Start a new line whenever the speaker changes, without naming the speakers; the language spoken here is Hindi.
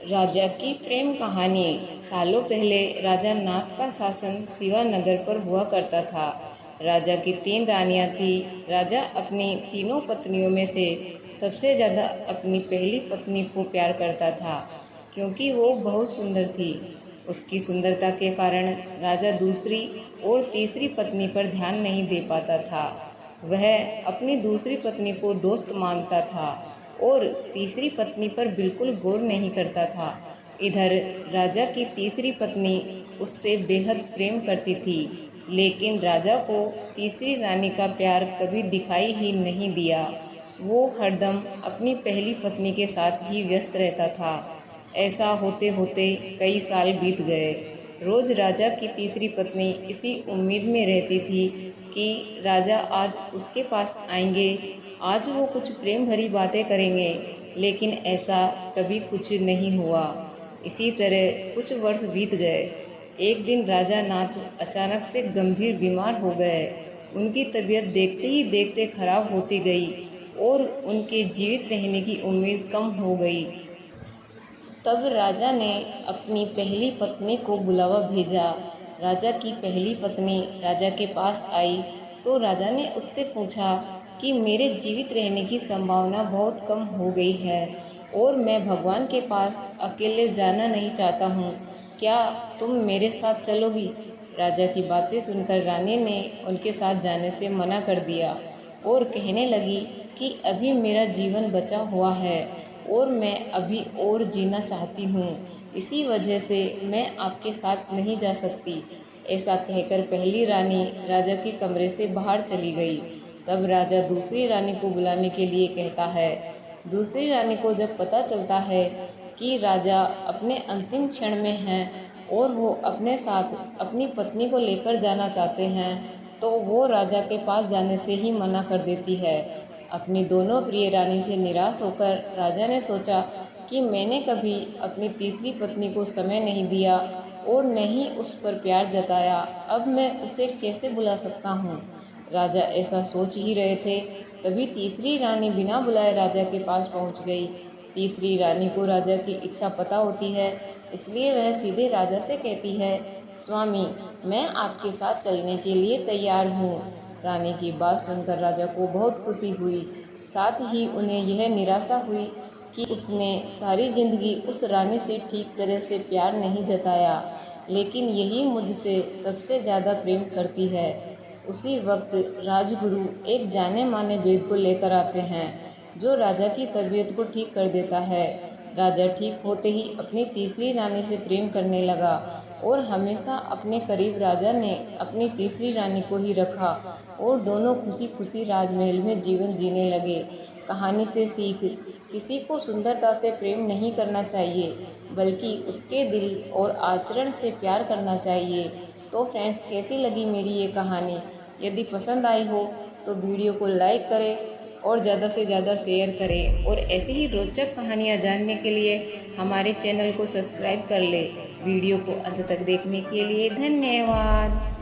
राजा की प्रेम कहानी। सालों पहले राजा नाथ का शासन शिवानगर पर हुआ करता था। राजा की 3 रानियां थी। राजा अपनी तीनों पत्नियों में से सबसे ज़्यादा अपनी पहली पत्नी को प्यार करता था, क्योंकि वो बहुत सुंदर थी। उसकी सुंदरता के कारण राजा दूसरी और तीसरी पत्नी पर ध्यान नहीं दे पाता था। वह अपनी दूसरी पत्नी को दोस्त मानता था और तीसरी पत्नी पर बिल्कुल गौर नहीं करता था। इधर राजा की तीसरी पत्नी उससे बेहद प्रेम करती थी, लेकिन राजा को तीसरी रानी का प्यार कभी दिखाई ही नहीं दिया। वो हरदम अपनी पहली पत्नी के साथ ही व्यस्त रहता था। ऐसा होते होते कई साल बीत गए। रोज राजा की तीसरी पत्नी इसी उम्मीद में रहती थी कि राजा आज उसके पास आएंगे, आज वो कुछ प्रेम भरी बातें करेंगे, लेकिन ऐसा कभी कुछ नहीं हुआ। इसी तरह कुछ वर्ष बीत गए। एक दिन राजा नाथ अचानक से गंभीर बीमार हो गए। उनकी तबीयत देखते ही देखते खराब होती गई और उनके जीवित रहने की उम्मीद कम हो गई। तब राजा ने अपनी पहली पत्नी को बुलावा भेजा। राजा की पहली पत्नी राजा के पास आई तो राजा ने उससे पूछा कि मेरे जीवित रहने की संभावना बहुत कम हो गई है और मैं भगवान के पास अकेले जाना नहीं चाहता हूँ, क्या तुम मेरे साथ चलोगी? राजा की बातें सुनकर रानी ने उनके साथ जाने से मना कर दिया और कहने लगी कि अभी मेरा जीवन बचा हुआ है और मैं अभी और जीना चाहती हूँ, इसी वजह से मैं आपके साथ नहीं जा सकती। ऐसा कहकर पहली रानी राजा के कमरे से बाहर चली गई। तब राजा दूसरी रानी को बुलाने के लिए कहता है। दूसरी रानी को जब पता चलता है कि राजा अपने अंतिम क्षण में हैं और वो अपने साथ अपनी पत्नी को लेकर जाना चाहते हैं, तो वो राजा के पास जाने से ही मना कर देती है। अपनी दोनों प्रिय रानी से निराश होकर राजा ने सोचा कि मैंने कभी अपनी तीसरी पत्नी को समय नहीं दिया और न ही उस पर प्यार जताया, अब मैं उसे कैसे बुला सकता हूँ। राजा ऐसा सोच ही रहे थे, तभी तीसरी रानी बिना बुलाए राजा के पास पहुँच गई। तीसरी रानी को राजा की इच्छा पता होती है, इसलिए वह सीधे राजा से कहती है, स्वामी, मैं आपके साथ चलने के लिए तैयार हूँ। रानी की बात सुनकर राजा को बहुत खुशी हुई, साथ ही उन्हें यह निराशा हुई कि उसने सारी जिंदगी उस रानी से ठीक तरह से प्यार नहीं जताया, लेकिन यही मुझसे सबसे ज़्यादा प्रेम करती है। उसी वक्त राजगुरु एक जाने माने वैद्य को लेकर आते हैं, जो राजा की तबीयत को ठीक कर देता है। राजा ठीक होते ही अपनी तीसरी रानी से प्रेम करने लगा और हमेशा अपने करीब राजा ने अपनी तीसरी रानी को ही रखा और दोनों खुशी खुशी राजमहल में जीवन जीने लगे। कहानी से सीख, किसी को सुंदरता से प्रेम नहीं करना चाहिए, बल्कि उसके दिल और आचरण से प्यार करना चाहिए। तो फ्रेंड्स, कैसी लगी मेरी ये कहानी? यदि पसंद आई हो तो वीडियो को लाइक करें और ज़्यादा से ज़्यादा शेयर करें और ऐसी ही रोचक कहानियाँ जानने के लिए हमारे चैनल को सब्सक्राइब कर लें। वीडियो को अंत तक देखने के लिए धन्यवाद।